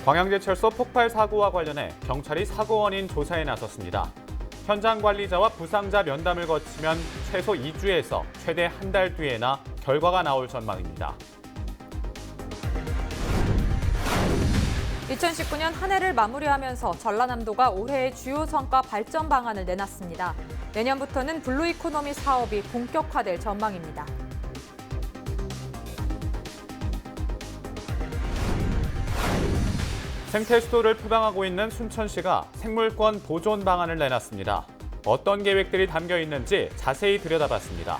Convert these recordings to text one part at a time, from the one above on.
광양제철소 폭발 사고와 관련해 경찰이 사고 원인 조사에 나섰습니다. 현장 관리자와 부상자 면담을 거치면 최소 2주에서 최대 한 달 뒤에나 결과가 나올 전망입니다. 2019년 한 해를 마무리하면서 전라남도가 올해의 주요 성과 발전 방안을 내놨습니다. 내년부터는 블루 이코노미 사업이 본격화될 전망입니다. 생태 수도를 표방하고 있는 순천시가 생물권 보존 방안을 내놨습니다. 어떤 계획들이 담겨 있는지 자세히 들여다봤습니다.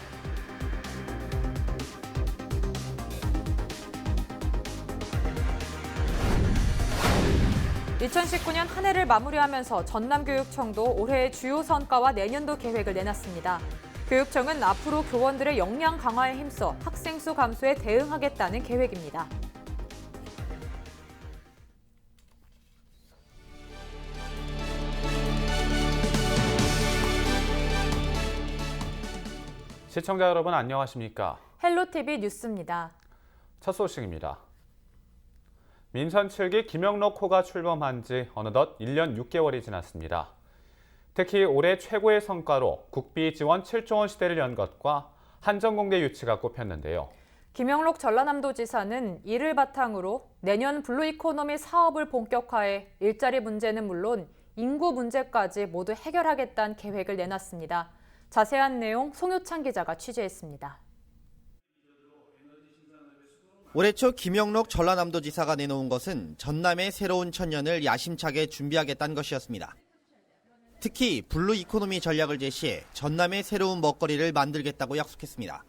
(2019년) 한 해를 마무리하면서 전남교육청도 올해의 주요 성과와 내년도 계획을 내놨습니다. 교육청은 앞으로 교원들의 역량 강화에 힘써 학생 수 감소에 대응하겠다는 계획입니다. 시청자 여러분 안녕하십니까? 헬로티비 뉴스입니다. 첫 소식입니다. 민선 7기 김영록 호가 출범한 지 어느덧 1년 6개월이 지났습니다. 특히 올해 최고의 성과로 국비 지원 7조 원 시대를 연 것과 한전공대 유치가 꼽혔는데요. 김영록 전라남도지사는 이를 바탕으로 내년 블루 이코노미 사업을 본격화해 일자리 문제는 물론 인구 문제까지 모두 해결하겠다는 계획을 내놨습니다. 자세한 내용 송효창 기자가 취재했습니다. 올해 초 김영록 전라남도지사가 내놓은 것은 전남의 새로운 천년을 야심차게 준비하겠다는 것이었습니다. 특히 블루 이코노미 전략을 제시해 전남의 새로운 먹거리를 만들겠다고 약속했습니다.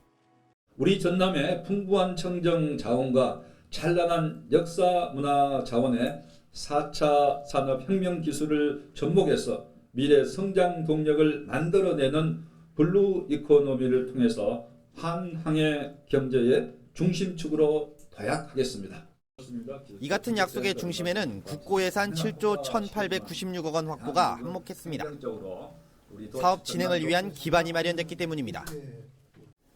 우리 전남의 풍부한 청정 자원과 찬란한 역사 문화 자원의 4차 산업혁명 기술을 접목해서 미래 성장 동력을 만들어내는 블루 이코노미를 통해서 한항해 경제의 중심축으로 도약하겠습니다. 이 같은 약속의 중심에는 국고 예산 7조 1,896억 원 확보가 한몫했습니다. 사업 진행을 위한 기반이 마련됐기 때문입니다.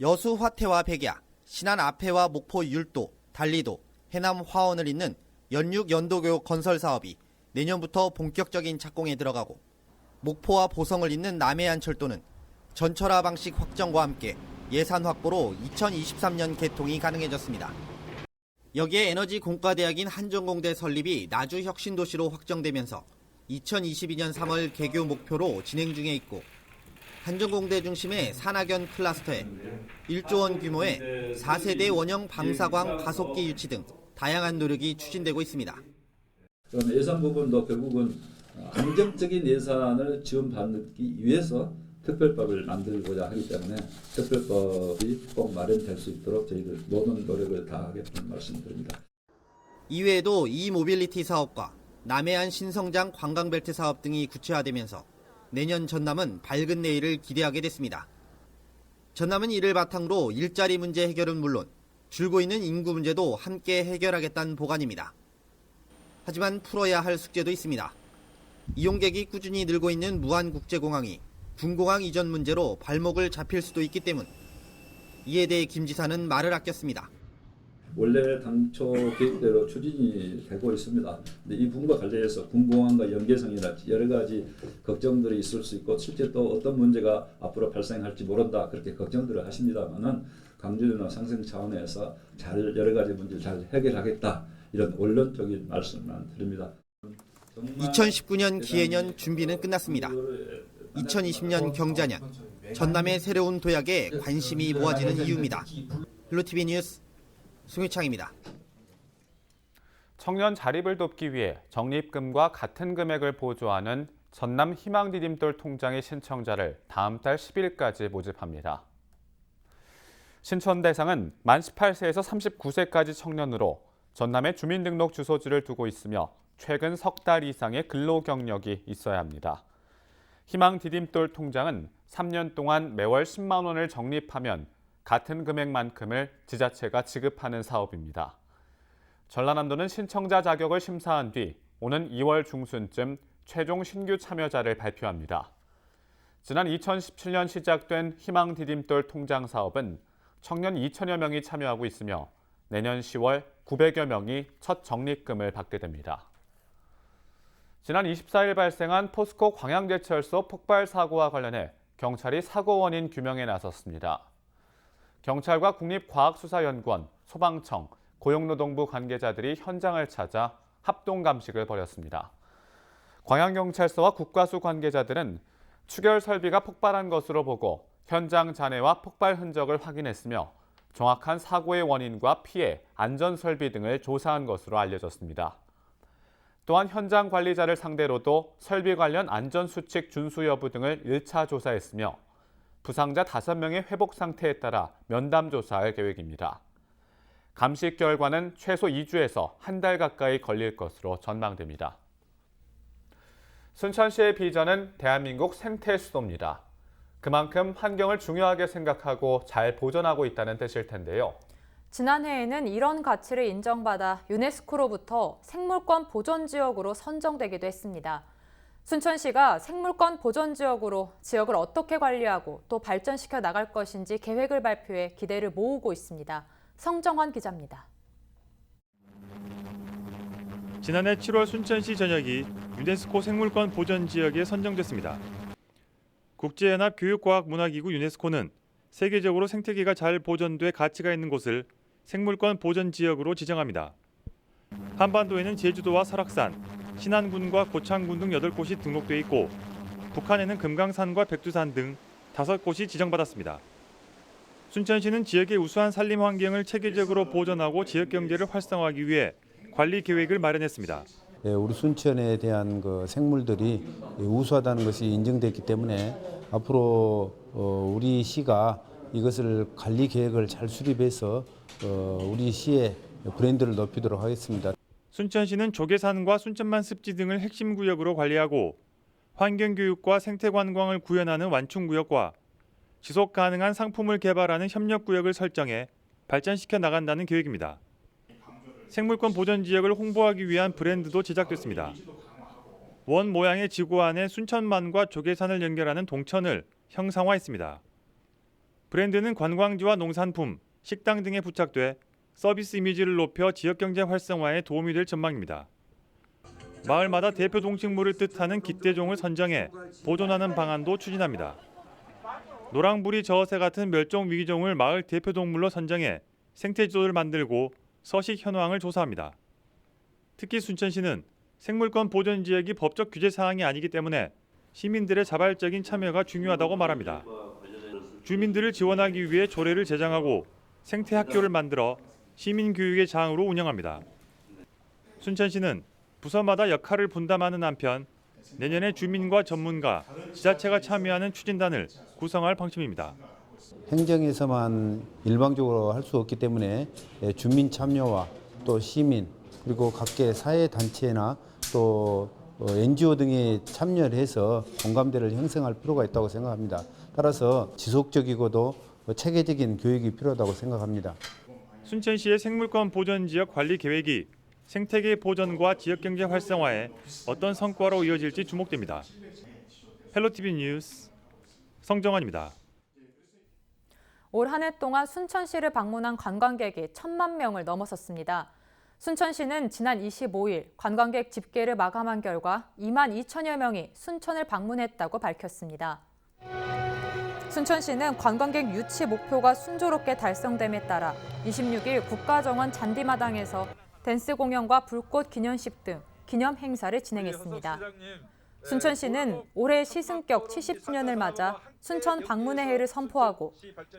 여수 화태와 백야, 신안 앞해와 목포 율도, 달리도, 해남 화원을 잇는 연륙 연도교육 건설 사업이 내년부터 본격적인 착공에 들어가고 목포와 보성을 잇는 남해안철도는 전철화 방식 확정과 함께 예산 확보로 2023년 개통이 가능해졌습니다. 여기에 에너지 공과대학인 한전공대 설립이 나주 혁신도시로 확정되면서 2022년 3월 개교 목표로 진행 중에 있고 한전공대 중심의 산학연 클러스터에 1조 원 규모의 4세대 원형 방사광 가속기 유치 등 다양한 노력이 추진되고 있습니다. 예산 부분도 결국은 안정적인 예산을 지원받기 위해서 특별법을 만들고자 하기 때문에 특별법이 꼭 마련될 수 있도록 저희들 모든 노력을 다하겠다는 말씀드립니다. 이외에도 이모빌리티 사업과 남해안 신성장 관광벨트 사업 등이 구체화되면서 내년 전남은 밝은 내일을 기대하게 됐습니다. 전남은 이를 바탕으로 일자리 문제 해결은 물론 줄고 있는 인구 문제도 함께 해결하겠다는 보관입니다. 하지만 풀어야 할 숙제도 있습니다. 이용객이 꾸준히 늘고 있는 무안국제공항이 군공항 이전 문제로 발목을 잡힐 수도 있기 때문 이에 대해 김 지사는 말을 아꼈습니다. 원래 당초 계획대로 추진이 되고 있습니다. 근데 이 부분과 관련해서 군공항과 연계성이랄지 여러 가지 걱정들이 있을 수 있고 실제 또 어떤 문제가 앞으로 발생할지 모른다 그렇게 걱정들을 하십니다만은 강조나 상생 차원에서 잘 여러 가지 문제를 잘 해결하겠다 이런 원론적인 말씀만 드립니다. 2019년 기해년 준비는 끝났습니다. 2020년 경자년, 전남의 새로운 도약에 관심이 모아지는 이유입니다. 헬로티비 뉴스 송유창입니다. 청년 자립을 돕기 위해 적립금과 같은 금액을 보조하는 전남 희망디딤돌 통장의 신청자를 다음 달 10일까지 모집합니다. 신청 대상은 만 18세에서 39세까지 청년으로 전남에 주민등록 주소지를 두고 있으며 최근 석 달 이상의 근로 경력이 있어야 합니다. 희망 디딤돌 통장은 3년 동안 매월 10만 원을 적립하면 같은 금액만큼을 지자체가 지급하는 사업입니다. 전라남도는 신청자 자격을 심사한 뒤 오는 2월 중순쯤 최종 신규 참여자를 발표합니다. 지난 2017년 시작된 희망 디딤돌 통장 사업은 청년 2천여 명이 참여하고 있으며 내년 10월 900여 명이 첫 적립금을 받게 됩니다. 지난 24일 발생한 포스코 광양제철소 폭발 사고와 관련해 경찰이 사고 원인 규명에 나섰습니다. 경찰과 국립과학수사연구원, 소방청, 고용노동부 관계자들이 현장을 찾아 합동 감식을 벌였습니다. 광양경찰서와 국과수 관계자들은 추결 설비가 폭발한 것으로 보고 현장 잔해와 폭발 흔적을 확인했으며 정확한 사고의 원인과 피해, 안전 설비 등을 조사한 것으로 알려졌습니다. 또한 현장 관리자를 상대로도 설비 관련 안전수칙 준수 여부 등을 1차 조사했으며 부상자 5명의 회복 상태에 따라 면담 조사할 계획입니다. 감식 결과는 최소 2주에서 한 달 가까이 걸릴 것으로 전망됩니다. 순천시의 비전은 대한민국 생태 수도입니다. 그만큼 환경을 중요하게 생각하고 잘 보존하고 있다는 뜻일 텐데요. 지난해에는 이런 가치를 인정받아 유네스코로부터 생물권 보존지역으로 선정되기도 했습니다. 순천시가 생물권 보존지역으로 지역을 어떻게 관리하고 또 발전시켜 나갈 것인지 계획을 발표해 기대를 모으고 있습니다. 성정환 기자입니다. 지난해 7월 순천시 전역이 유네스코 생물권 보존지역에 선정됐습니다. 국제연합 교육과학문화기구 유네스코는 세계적으로 생태계가 잘 보존돼 가치가 있는 곳을 생물권 보존지역으로 지정합니다. 한반도에는 제주도와 설악산, 신안군과 고창군 등 8곳이 등록돼 있고 북한에는 금강산과 백두산 등 5곳이 지정받았습니다. 순천시는 지역의 우수한 산림 환경을 체계적으로 보존하고 지역 경제를 활성화하기 위해 관리 계획을 마련했습니다. 우리 순천에 대한 그 생물들이 우수하다는 것이 인정됐기 때문에 앞으로 우리 시가 이것을 관리 계획을 잘 수립해서 우리 시의 브랜드를 높이도록 하겠습니다. 순천시는 조계산과 순천만 습지 등을 핵심 구역으로 관리하고 환경교육과 생태관광을 구현하는 완충구역과 지속 가능한 상품을 개발하는 협력구역을 설정해 발전시켜 나간다는 계획입니다. 생물권 보존지역을 홍보하기 위한 브랜드도 제작됐습니다. 원 모양의 지구 안에 순천만과 조계산을 연결하는 동천을 형상화했습니다. 브랜드는 관광지와 농산품, 식당 등에 부착돼 서비스 이미지를 높여 지역경제 활성화에 도움이 될 전망입니다. 마을마다 대표 동식물을 뜻하는 깃대종을 선정해 보존하는 방안도 추진합니다. 노랑부리 저어새 같은 멸종 위기종을 마을 대표 동물로 선정해 생태지도를 만들고 서식 현황을 조사합니다. 특히 순천시는 생물권 보존지역이 법적 규제 사항이 아니기 때문에 시민들의 자발적인 참여가 중요하다고 말합니다. 주민들을 지원하기 위해 조례를 제정하고 생태학교를 만들어 시민교육의 장으로 운영합니다. 순천시는 부서마다 역할을 분담하는 한편 내년에 주민과 전문가, 지자체가 참여하는 추진단을 구성할 방침입니다. 행정에서만 일방적으로 할 수 없기 때문에 주민 참여와 또 시민 그리고 각계 사회단체나 또 NGO 등이 참여를 해서 공감대를 형성할 필요가 있다고 생각합니다. 따라서 지속적이고도 체계적인 교육이 필요하다고 생각합니다. 순천시의 생물권 보존지역 관리 계획이 생태계 보존과 지역경제 활성화에 어떤 성과로 이어질지 주목됩니다. 헬로티비 뉴스 성정환입니다. 올 한 해 동안 순천시를 방문한 관광객이 1,000만 명을 넘어섰습니다. 순천시는 지난 25일 관광객 집계를 마감한 결과 2만 2천여 명이 순천을 방문했다고 밝혔습니다. 순천시는 관광객 유치 목표가 순조롭게 달성됨에 따라 26일 국가정원 잔디마당에서 댄스 공연과 불꽃 기념식 등 기념 행사를 진행했습니다. 순천시는 올해 시승격 70주년을 맞아 순천 방문의 해를 선포하고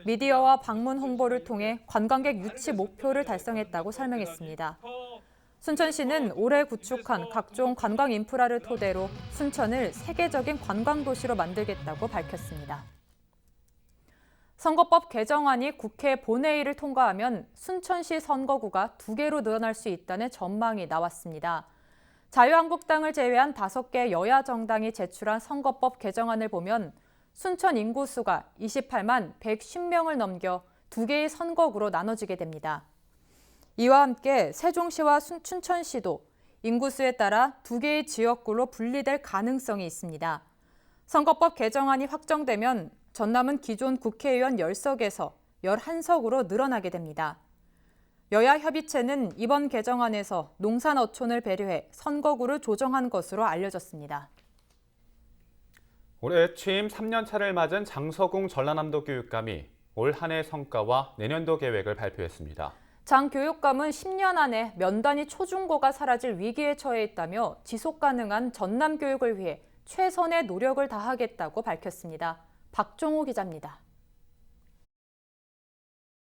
미디어와 방문 홍보를 통해 관광객 유치 목표를 달성했다고 설명했습니다. 순천시는 올해 구축한 각종 관광 인프라를 토대로 순천을 세계적인 관광도시로 만들겠다고 밝혔습니다. 선거법 개정안이 국회 본회의를 통과하면 순천시 선거구가 2개로 늘어날 수 있다는 전망이 나왔습니다. 자유한국당을 제외한 5개 여야 정당이 제출한 선거법 개정안을 보면 순천 인구수가 28만 110명을 넘겨 2개의 선거구로 나눠지게 됩니다. 이와 함께 세종시와 춘천시도 인구수에 따라 2개의 지역구로 분리될 가능성이 있습니다. 선거법 개정안이 확정되면 전남은 기존 국회의원 10석에서 11석으로 늘어나게 됩니다. 여야 협의체는 이번 개정안에서 농산어촌을 배려해 선거구를 조정한 것으로 알려졌습니다. 올해 취임 3년 차를 맞은 장서궁 전라남도 교육감이 올 한 해 성과와 내년도 계획을 발표했습니다. 장 교육감은 10년 안에 면단위 초중고가 사라질 위기에 처해 있다며 지속 가능한 전남 교육을 위해 최선의 노력을 다하겠다고 밝혔습니다. 박종호 기자입니다.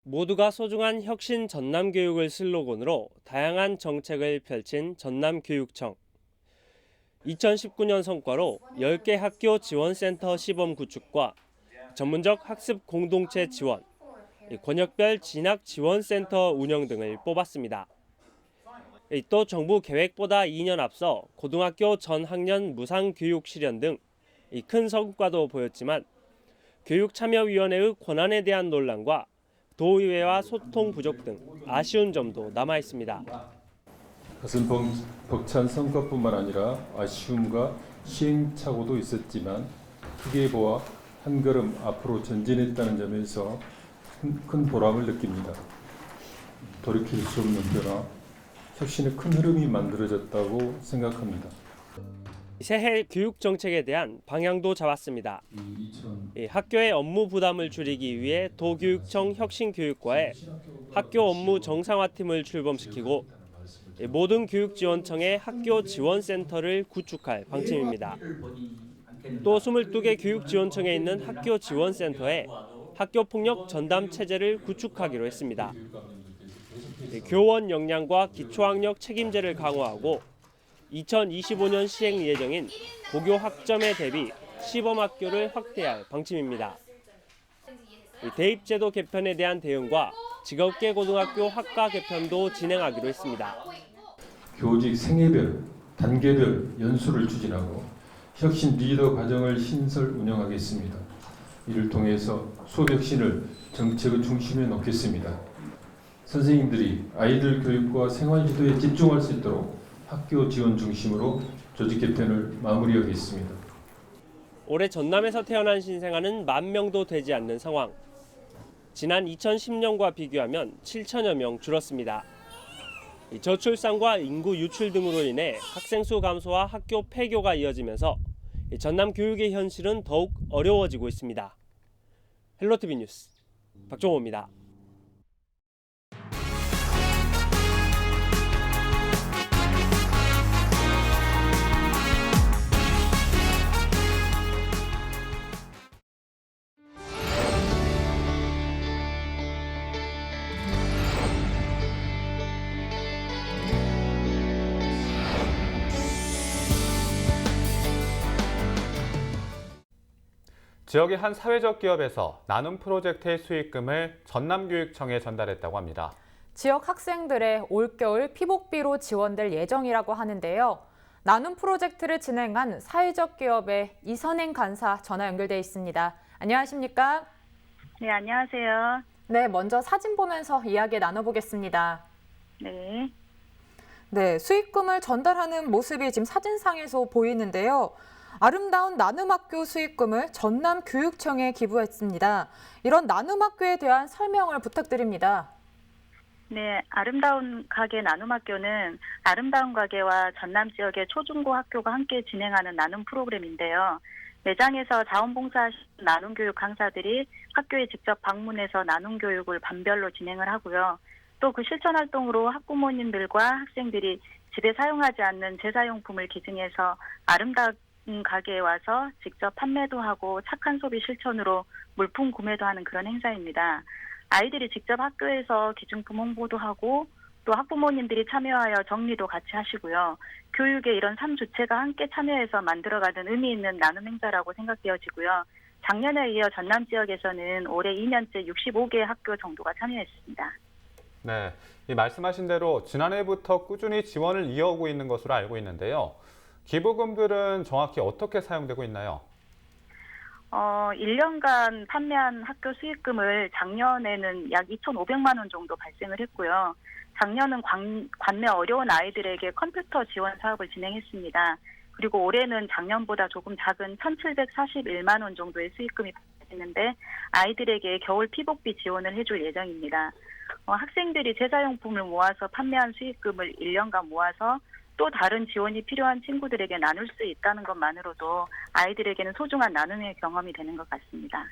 모두가 소중한 혁신 전남교육을 슬로건으로 다양한 정책을 펼친 전남교육청. 2019년 성과로 10개 학교 지원센터 시범 구축과 전문적 학습 공동체 지원, 권역별 진학 지원센터 운영 등을 뽑았습니다. 또 정부 계획보다 2년 앞서 고등학교 전 학년 무상 교육 실현 등 큰 성과도 보였지만 교육참여위원회의 권한에 대한 논란과 도의회와 소통 부족 등 아쉬운 점도 남아 있습니다. 가슴 벅찬 성과뿐만 아니라 아쉬움과 시행착오도 있었지만 크게 보아 한 걸음 앞으로 전진했다는 점에서 큰 보람을 느낍니다. 돌이킬 수 없는 변화, 혁신의 큰 흐름이 만들어졌다고 생각합니다. 새해 교육 정책에 대한 방향도 잡았습니다. 학교의 업무 부담을 줄이기 위해 도교육청 혁신교육과에 학교 업무 정상화팀을 출범시키고 모든 교육지원청의 학교 지원센터를 구축할 방침입니다. 또 22개 교육지원청에 있는 학교 지원센터에 학교폭력 전담 체제를 구축하기로 했습니다. 교원 역량과 기초학력 책임제를 강화하고 2025년 시행 예정인 고교 학점에 대비 시범학교를 확대할 방침입니다. 대입제도 개편에 대한 대응과 직업계 고등학교 학과 개편도 진행하기로 했습니다. 교직 생애별, 단계별 연수를 추진하고 혁신 리더 과정을 신설 운영하겠습니다. 이를 통해서 수업 혁신을 정책의 중심에 놓겠습니다. 선생님들이 아이들 교육과 생활 지도에 집중할 수 있도록 학교 지원 중심으로 조직 개편을 마무리하겠습니다. 올해 전남에서 태어난 신생아는 10,000명도 되지 않는 상황. 지난 2010년과 비교하면 7천여 명 줄었습니다. 저출산과 인구 유출 등으로 인해 학생 수 감소와 학교 폐교가 이어지면서 전남 교육의 현실은 더욱 어려워지고 있습니다. 헬로티비 뉴스 박종호입니다. 지역의 한 사회적 기업에서 나눔 프로젝트의 수익금을 전남교육청에 전달했다고 합니다. 지역 학생들의 올겨울 피복비로 지원될 예정이라고 하는데요. 나눔 프로젝트를 진행한 사회적 기업의 이선행 간사 전화 연결돼 있습니다. 안녕하십니까? 네, 안녕하세요. 네, 먼저 사진 보면서 이야기 나눠보겠습니다. 네. 네, 수익금을 전달하는 모습이 지금 사진상에서 보이는데요. 아름다운 나눔학교 수익금을 전남교육청에 기부했습니다. 이런 나눔학교에 대한 설명을 부탁드립니다. 네, 아름다운 가게 나눔학교는 아름다운 가게와 전남 지역의 초중고 학교가 함께 진행하는 나눔 프로그램인데요. 매장에서 자원봉사하시는 나눔교육 강사들이 학교에 직접 방문해서 나눔교육을 반별로 진행을 하고요. 또 그 실천 활동으로 학부모님들과 학생들이 집에 사용하지 않는 제사용품을 기증해서 아름다운 가게에 와서 직접 판매도 하고 착한 소비 실천으로 물품 구매도 하는 그런 행사입니다. 아이들이 직접 학교에서 기증품 홍보도 하고 또 학부모님들이 참여하여 정리도 같이 하시고요. 교육에 이런 3주체가 함께 참여해서 만들어가는 의미 있는 나눔 행사라고 생각되어지고요. 작년에 이어 전남 지역에서는 올해 2년째 65개 학교 정도가 참여했습니다. 네, 이 말씀하신 대로 지난해부터 꾸준히 지원을 이어오고 있는 것으로 알고 있는데요. 기부금들은 정확히 어떻게 사용되고 있나요? 1년간 판매한 학교 수익금을 작년에는 약 2,500만 원 정도 발생을 했고요. 작년은 관내 어려운 아이들에게 컴퓨터 지원 사업을 진행했습니다. 그리고 올해는 작년보다 조금 작은 1,741만 원 정도의 수익금이 발생했는데 아이들에게 겨울 피복비 지원을 해줄 예정입니다. 학생들이 제사용품을 모아서 판매한 수익금을 1년간 모아서 또 다른 지원이 필요한 친구들에게 나눌 수 있다는 것만으로도 아이들에게는 소중한 나눔의 경험이 되는 것 같습니다.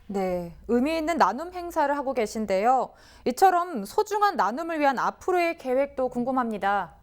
네, 의미 있는 나눔 행사를 하고 계신데요. 이처럼 소중한 나눔을 위한 앞으로의 계획도 궁금합니다.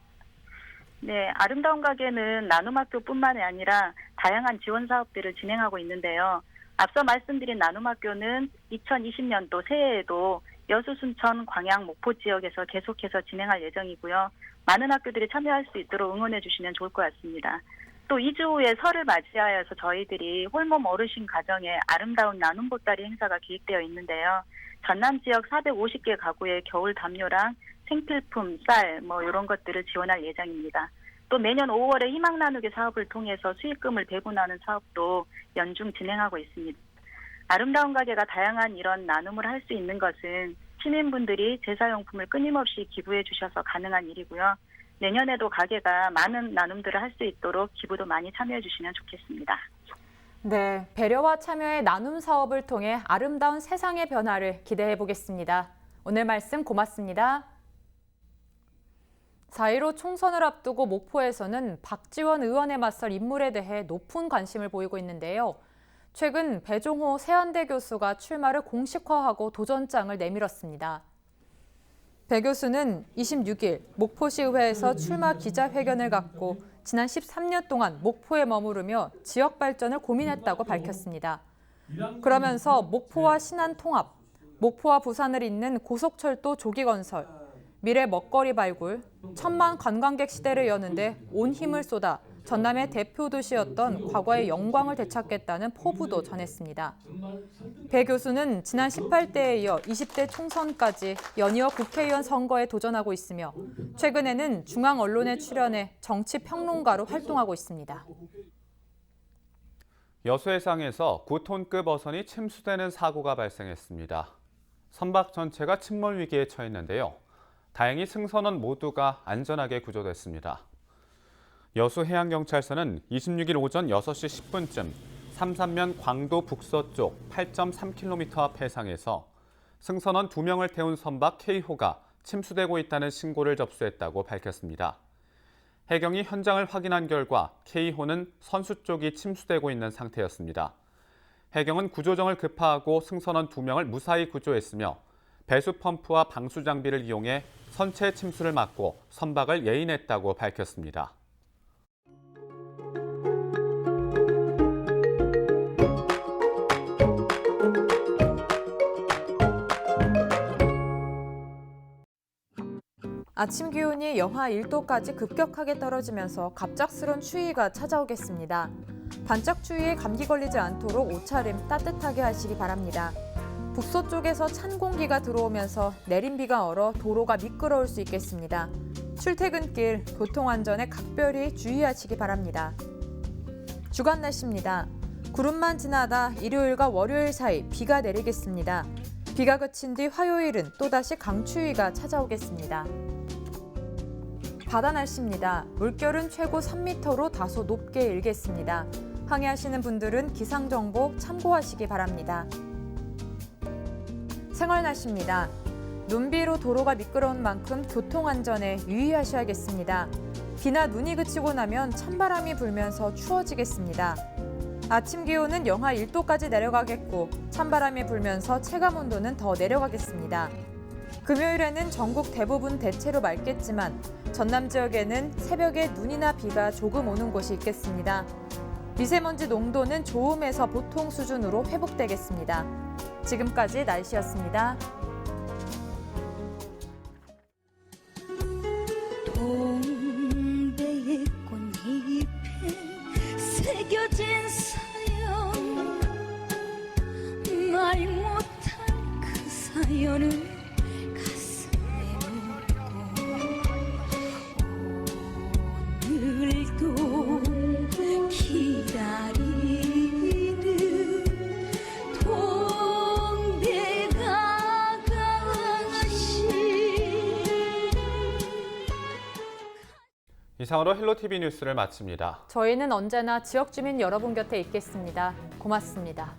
네, 아름다운 가게는 나눔학교뿐만이 아니라 다양한 지원 사업들을 진행하고 있는데요. 앞서 말씀드린 나눔학교는 2020년도 새해에도 여수, 순천, 광양, 목포 지역에서 계속해서 진행할 예정이고요. 많은 학교들이 참여할 수 있도록 응원해 주시면 좋을 것 같습니다. 또 2주 후에 설을 맞이하여서 저희들이 홀몸 어르신 가정에 아름다운 나눔 보따리 행사가 기획되어 있는데요. 전남 지역 450개 가구의 겨울 담요랑 생필품, 쌀, 이런 것들을 지원할 예정입니다. 또 매년 5월에 희망 나누기 사업을 통해서 수익금을 배분하는 사업도 연중 진행하고 있습니다. 아름다운 가게가 다양한 이런 나눔을 할 수 있는 것은 시민분들이 제사용품을 끊임없이 기부해 주셔서 가능한 일이고요. 내년에도 가게가 많은 나눔들을 할 수 있도록 기부도 많이 참여해 주시면 좋겠습니다. 네, 배려와 참여의 나눔 사업을 통해 아름다운 세상의 변화를 기대해 보겠습니다. 오늘 말씀 고맙습니다. 4.15 총선을 앞두고 목포에서는 박지원 의원에 맞설 인물에 대해 높은 관심을 보이고 있는데요. 최근 배종호 세안대 교수가 출마를 공식화하고 도전장을 내밀었습니다. 배 교수는 26일 목포시의회에서 출마 기자회견을 갖고 지난 13년 동안 목포에 머무르며 지역 발전을 고민했다고 밝혔습니다. 그러면서 목포와 신안 통합, 목포와 부산을 잇는 고속철도 조기 건설, 미래 먹거리 발굴, 1000만 관광객 시대를 여는데 온 힘을 쏟아 전남의 대표 도시였던 과거의 영광을 되찾겠다는 포부도 전했습니다. 배 교수는 지난 18대에 이어 20대 총선까지 연이어 국회의원 선거에 도전하고 있으며 최근에는 중앙 언론에 출연해 정치 평론가로 활동하고 있습니다. 여수 해상에서 9톤급 어선이 침수되는 사고가 발생했습니다. 선박 전체가 침몰 위기에 처했는데요. 다행히 승선원 모두가 안전하게 구조됐습니다. 여수해양경찰서는 26일 오전 6시 10분쯤 삼산면 광도 북서쪽 8.3km 앞 해상에서 승선원 2명을 태운 선박 K호가 침수되고 있다는 신고를 접수했다고 밝혔습니다. 해경이 현장을 확인한 결과 K호는 선수 쪽이 침수되고 있는 상태였습니다. 해경은 구조정을 급파하고 승선원 2명을 무사히 구조했으며 배수 펌프와 방수 장비를 이용해 선체 침수를 막고 선박을 예인했다고 밝혔습니다. 아침 기온이 영하 1도까지 급격하게 떨어지면서 갑작스런 추위가 찾아오겠습니다. 반짝 추위에 감기 걸리지 않도록 옷차림 따뜻하게 하시기 바랍니다. 북서쪽에서 찬 공기가 들어오면서 내린 비가 얼어 도로가 미끄러울 수 있겠습니다. 출퇴근길 교통안전에 각별히 주의하시기 바랍니다. 주간 날씨입니다. 구름만 지나다 일요일과 월요일 사이 비가 내리겠습니다. 비가 그친 뒤 화요일은 또다시 강추위가 찾아오겠습니다. 바다 날씨입니다. 물결은 최고 3m로 다소 높게 일겠습니다. 항해하시는 분들은 기상정보 참고하시기 바랍니다. 생활 날씨입니다. 눈비로 도로가 미끄러운 만큼 교통안전에 유의하셔야겠습니다. 비나 눈이 그치고 나면 찬바람이 불면서 추워지겠습니다. 아침 기온은 영하 1도까지 내려가겠고 찬바람이 불면서 체감온도는 더 내려가겠습니다. 금요일에는 전국 대부분 대체로 맑겠지만 전남 지역에는 새벽에 눈이나 비가 조금 오는 곳이 있겠습니다. 미세먼지 농도는 좋음에서 보통 수준으로 회복되겠습니다. 지금까지 날씨였습니다. 동백의 꽃잎에 새겨진 사연 말 못한 그 사연을 오늘도 기다리는 동백아가씨. 이상으로 헬로티비 뉴스를 마칩니다. 저희는 언제나 지역 주민 여러분 곁에 있겠습니다. 고맙습니다.